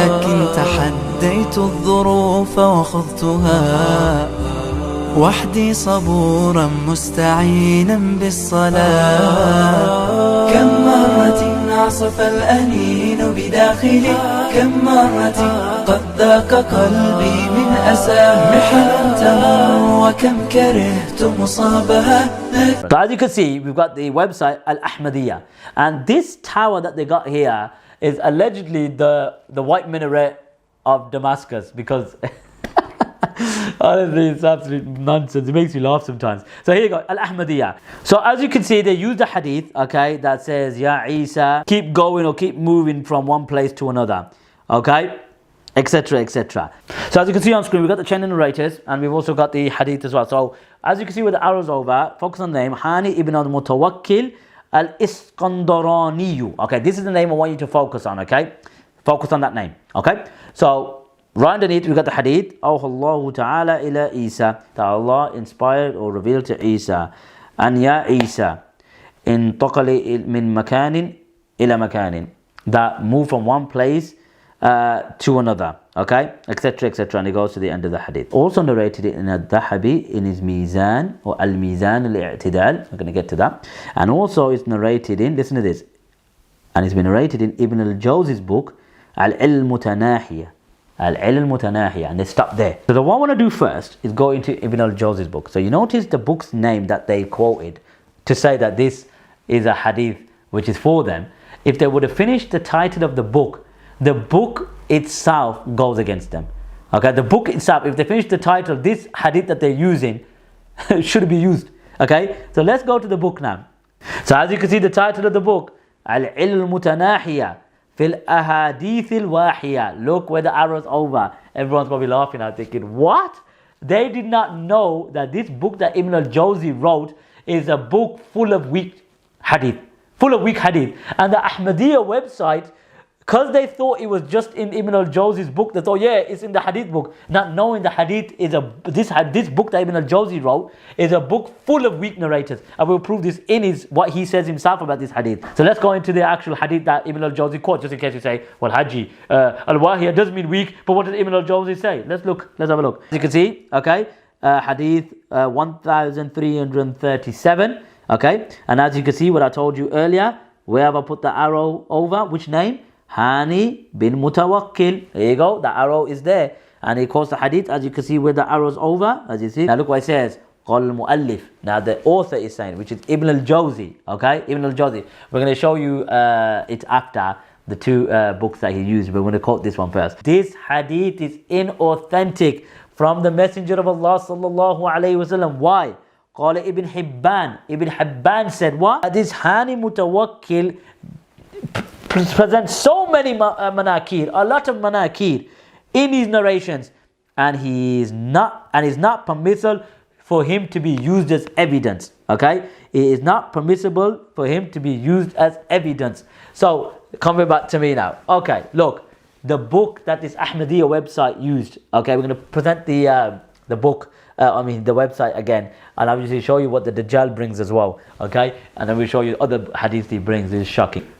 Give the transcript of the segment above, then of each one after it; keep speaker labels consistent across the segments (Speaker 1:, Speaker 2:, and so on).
Speaker 1: لكن تحديت الظروف وخضتها وحدي صبورا مستعينا بالصلاة. كم مرة عصف الأنين بداخلي، كم مرة قد ذاق قلبي من أساه محن تمر، وكم كرهت مصابها.
Speaker 2: So as you can see, we've got the website Al-Ahmadiyya, and this tower that they got here is allegedly the white minaret of Damascus, because honestly, it's absolute nonsense. It makes me laugh sometimes. So here you go, Al-Ahmadiyya. So as you can see, they use the hadith, okay, that says, Ya Isa, keep going or keep moving from one place to another, okay, etc, etc. So as you can see on screen, we've got the chain of narrators, and we've also got the hadith as well. So as you can see with the arrows over, focus on the name, Hani ibn al-Mutawakkil al-Iskandaraniyu. Okay, this is the name I want you to focus on, okay? Focus on that name, okay? So right underneath, we got the hadith. Oh Allah Ta'ala ila Isa. That Allah inspired or revealed to Isa. And Ya Isa, intaqali min makanin ila makanin. That move from one place to another. Okay? Etc. etc. And it goes to the end of the hadith. Also narrated it in Al-Dhahabi in his Mizan or Al-Mizan Al-I'tidal. We're going to get to that. And also it's narrated in, listen to this. And it's been narrated in Ibn al-Jawzi's book, Al-Ilm Mutanahiyah. Al-Ilm Mutanahiyah, and they stop there. So the one I want to do first is go into Ibn al-Jawzi's book. So you notice the book's name that they quoted to say that this is a hadith which is for them. If they would have finished the title of the book itself goes against them. Okay, the book itself, if they finish the title, this hadith that they're using should be used. Okay, so let's go to the book now. So as you can see, the title of the book, Al-Ilm Mutanahiyah Fil Ahadith al-Wahiya. Look where the arrow's over. Everyone's probably laughing now, thinking, what? They did not know that this book that Ibn al-Jawzi wrote is a book full of weak hadith. Full of weak hadith. And the Ahmadiyya website, because they thought it was just in Ibn al-Jawzi's book, they thought, yeah, it's in the hadith book. Not knowing the hadith is this book that Ibn al-Jawzi wrote is a book full of weak narrators. I will prove this in what he says himself about this hadith. So let's go into the actual hadith that Ibn al-Jawzi quotes, just in case you say, well, Haji, al-Wahiya does mean weak, but what does Ibn al-Jawzi say? Let's have a look. As you can see, okay, hadith 1337, okay, and as you can see what I told you earlier, where have I put the arrow over? Which name? Hani bin Mutawakkil. There you go, the arrow is there. And he quotes the hadith, as you can see where the arrow's over, as you see. Now look what it says, Qal al-Mu'allif. Now the author is saying, which is Ibn al-Jawzi, okay? Ibn al-Jawzi. We're going to show you it after the two books that he used, but we're going to quote this one first. This hadith is inauthentic from the Messenger of Allah sallallahu alayhi wasallam. Why? Qala Ibn Hibban. Ibn Hibban said what? This Hani Mutawakkil presents so many manakir, a lot of manakir in his narrations, and is not permissible for him to be used as evidence. Okay, it is not permissible for him to be used as evidence. So coming back to me now. Okay, look, the book that this Ahmadiyya website used. Okay, we're going to present the book. The website again, and obviously show you what the Dajjal brings as well. Okay, and then we'll show you other hadith he brings. This is shocking.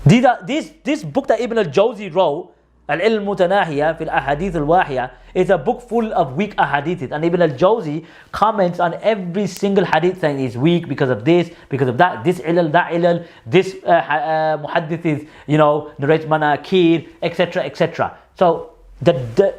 Speaker 2: This book that Ibn al-Jawzi wrote, Al-Ilm Mutanahiyah Fil Ahadith al-Wahiya, is a book full of weak ahadiths. And Ibn al-Jawzi comments on every single hadith saying it's weak because of this, because of that, this ilal, that ilal, this muhaddith is, narrates manakir, etc, etc. So the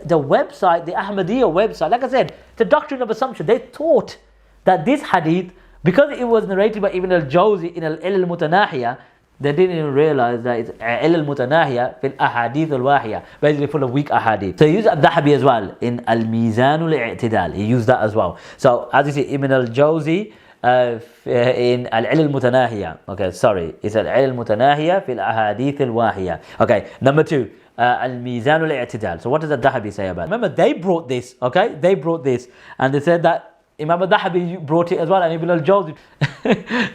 Speaker 2: website, the Ahmadiyya website, like I said, the doctrine of assumption, they thought that this hadith, because it was narrated by Ibn al-Jawzi in Al-Ilm Mutanahiyah, they didn't even realize that it's Ilal Mutanahiyah fil Ahadith al-Wahiya, basically full of weak ahadith. So he used Al-Dhahabi as well in Al-Mizan al-I'tidal. He used that as well. So as you see, Ibn al-Jawzi in Al-Ilal Mutanahiyah. Okay, sorry, it's Al-Ilal Mutanahiyah fil Ahadith al-Wahiya. Okay, number 2. Al-Mizan al-I'tidal. So what does Al-Dhahabi say about it? Remember, they brought this, okay? They brought this, and they said that Imam al-Dhahabi brought it as well, and Ibn al-Jawzi,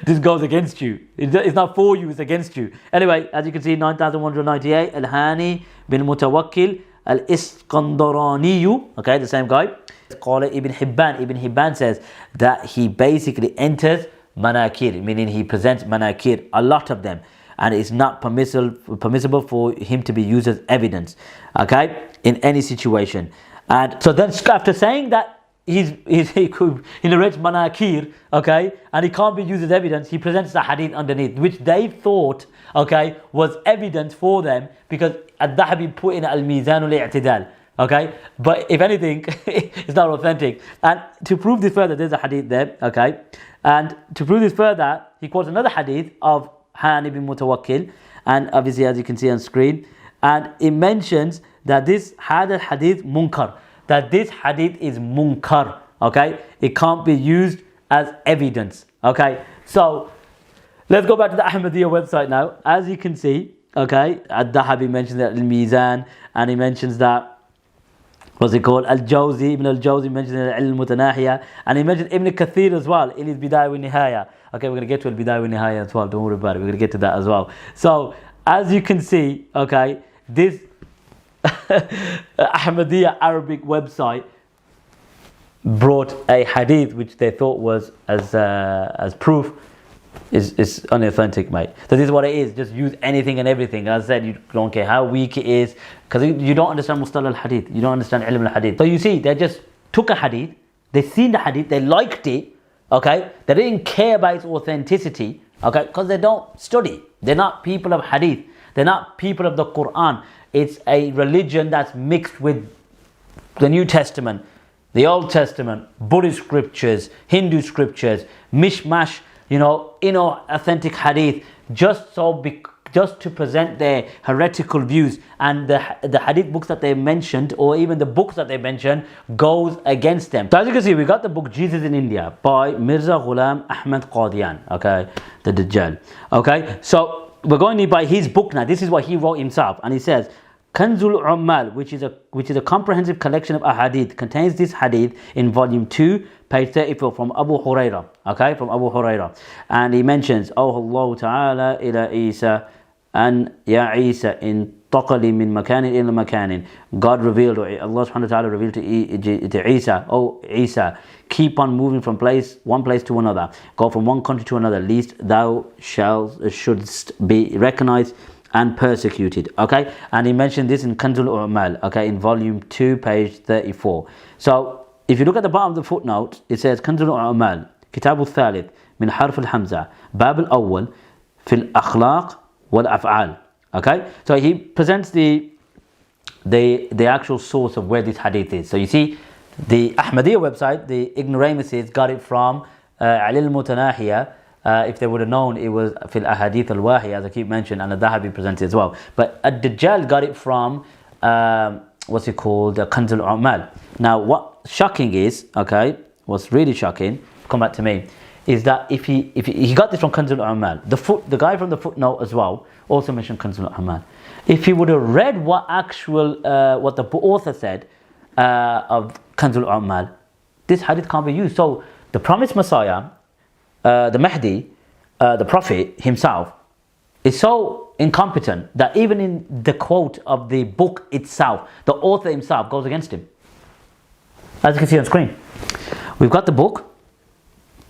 Speaker 2: this goes against you. It's not for you, it's against you. Anyway, as you can see, 9198, Al-Hani bin Mutawakkil Al-Iskandaraniyu, okay, the same guy. Qala Ibn Hibban. Ibn Hibban says that he basically enters manakir, meaning he presents manakir, a lot of them. and it's not permissible for him to be used as evidence, okay, in any situation. And so then after saying that he narrates manakir, okay, and he can't be used as evidence, he presents the hadith underneath, which they thought, okay, was evidence for them, because Al-Dhahabi put in al-mizan al-i'tidal, okay, but if anything, it's not authentic. And to prove this further, there's a hadith there, okay, and to prove this further, he quotes another hadith of Hani bin Mutawakkil, and obviously as you can see on screen, and it mentions that this hadith munkar, that this hadith is munkar, okay, it can't be used as evidence, okay. So let's go back to the Ahmadiyya website now. As you can see, okay, Al-Dhahabi mentions that al-Mizan, and he mentions that, what's it called, Al-Jawzi, Ibn Al-Jawzi mentions al-Mutanahiya, and he mentions Ibn Kathir as well in his Bidayah wa Nihaya. Okay, we're going to get to al-Bidayah wa Nihaya as well, don't worry about it, we're going to get to that as well. So as you can see, okay, this Ahmadiyya Arabic website brought a hadith which they thought was as proof is unauthentic, mate. So this is what it is. Just use anything and everything. As I said, you don't care how weak it is, because you don't understand mustalah al-hadith, you don't understand ilm al-hadith. So you see, they just took a hadith, they seen the hadith, they liked it, okay, they didn't care about its authenticity, okay, because they don't study. They're not people of hadith, they're not people of the Quran. It's a religion that's mixed with the New Testament, the Old Testament, Buddhist scriptures, Hindu scriptures, mishmash, authentic hadith, just to present their heretical views. And the hadith books that they mentioned, or even the books that they mentioned, goes against them. So as you can see, we got the book Jesus in India by Mirza Ghulam Ahmad Qadian, okay, the Dajjal. Okay, so we're going to by his book now. This is what he wrote himself, and he says, Kanzul Ummal, which is a comprehensive collection of ahadith, contains this hadith in volume 2, page 34, from Abu Hurairah. Okay, from Abu Hurairah, and he mentions, "Oh Allah Ta'ala ila Isa, and ya Isa in taqali min makanin ila makanin." God revealed, or Allah Subhanahu wa Ta'ala revealed to Isa, "Oh Isa, keep on moving from one place to another. Go from one country to another, lest thou shouldst be recognized and persecuted." Okay, and he mentioned this in Kanzul U'mal, okay, in volume 2, page 34. So if you look at the bottom of the footnote, it says Kanzul U'mal, Kitab al-Thalith, min harf al-Hamza, Bab al-Awwal, fil akhlaq wal af'al. Okay, so he presents the actual source of where this hadith is. So you see, the Ahmadiyya website, the ignoramuses got it from Alil Mutanahiya. If they would have known, it was fil ahadith al-wahi, as I keep mentioning, and Al-Dhahabi presents it as well. But Ad-Dajjal got it from what's it called, Kanzul U'mal. Now what's shocking is, okay, what's really shocking, come back to me, is that if he got this from Kanzul U'mal, the guy from the footnote as well also mentioned Kanzul U'mal. If he would have read what the author said of Kanzul U'mal, this hadith can't be used. So the promised Messiah, the Mahdi, the Prophet himself, is so incompetent that even in the quote of the book itself, the author himself goes against him. As you can see on screen, we've got the book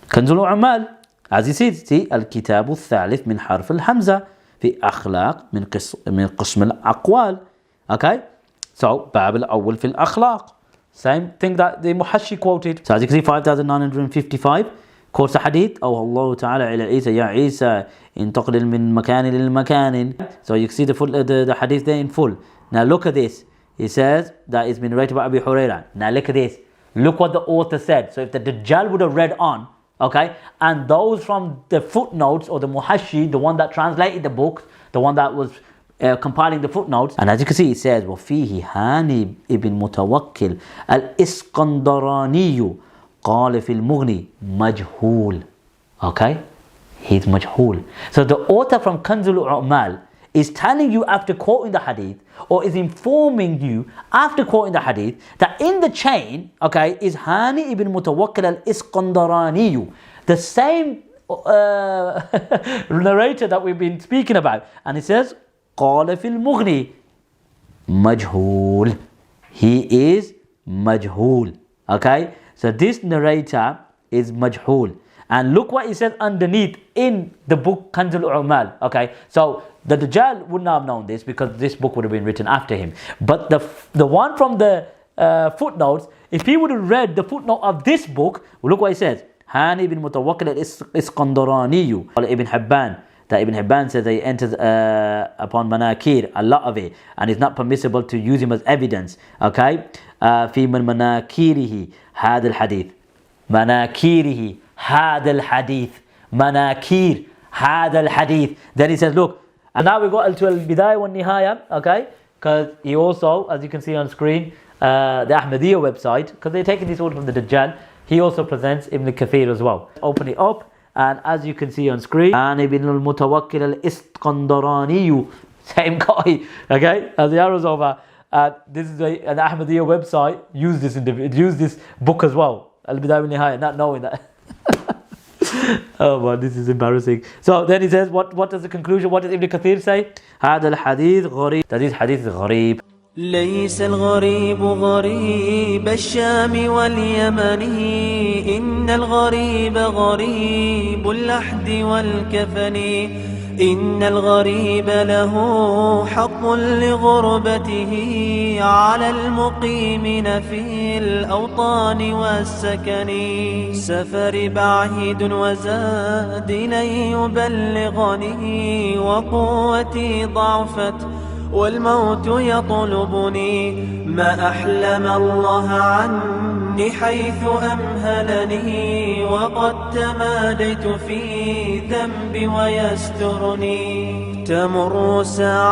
Speaker 2: Kanzul U'mal, as you see Al-Kitab al-Thalith min harf al-Hamza fi akhlaq min qism al-aqwal. Okay, so Bab al-Awwal fil akhlaq, same thing that the Muhashi quoted. So as you can see, 5955 quotes the hadith, "Oh Allah Ta'ala ila Isa, ya Isa intaqil min makanin lil makanin." So you can see the hadith there in full. Now look at this. He says that it's been narrated by Abu Hurairah. Now look at this. Look what the author said. So if the Dajjal would have read on, okay, and those from the footnotes, or the Muhashi, the one that translated the book, the one that was compiling the footnotes, and as you can see, it says, وَفِيهِ هَانِي ibn Mutawakkil al-Iskandaraniyu قال في المغني مجهول. Okay, he's majhul. So the author from Kanzul U'mal is telling you after quoting the hadith, or is informing you after quoting the hadith, that in the chain, okay, is Hani ibn Mutawakkil al-Iskandaraniyu, the same narrator that we've been speaking about, and it says قال في المغني مجهول, he is majhul. Okay, so this narrator is majhul, And look what he says underneath in the book Kanzul U'mal. Okay, so the Dajjal would not have known this because this book would have been written after him. But the one from the footnotes, if he would have read the footnote of this book, look what he says. Hani bin Mutawakkil al-Iskandaraniyu. Ibn Hibban. That Ibn Hibban says that he enters upon manakir, a lot of it, and it's not permissible to use him as evidence. Okay? في من مناكيره هذا الحديث. مناكيره هذا الحديث. مناكير هذا الحديث. Then he says, look, and now we got to al-Bidayah wa Nihaya, okay? Because he also, as you can see on screen, the Ahmadiyya website, because they're taking this order from the Dajjal, he also presents Ibn Kathir as well. Open it up, and as you can see on screen, Ani bin al-Mutawakkil al-Iskandaraniyu, same guy, okay? As the arrows over, this is an Ahmadiyya website, use this book as well. Al-Bidayah wa Nihaya, not knowing that. Oh man, this is embarrassing. So then he says, what is the conclusion? What does Ibn Kathir say? هذا الحديث غريب. That is hadith is غريب.
Speaker 1: ليس الغريب غريب الشام واليمن إن الغريب غريب اللحد والكفن إن الغريب له حق لغربته على المقيمين في الأوطان والسكن سفر بعيد وزاد لن يبلغني وقوتي ضعفت والموت يطلبني ما أحلم الله عني حيث أمهلني وقد تماديت في ذنبي ويسترني تمر ساعة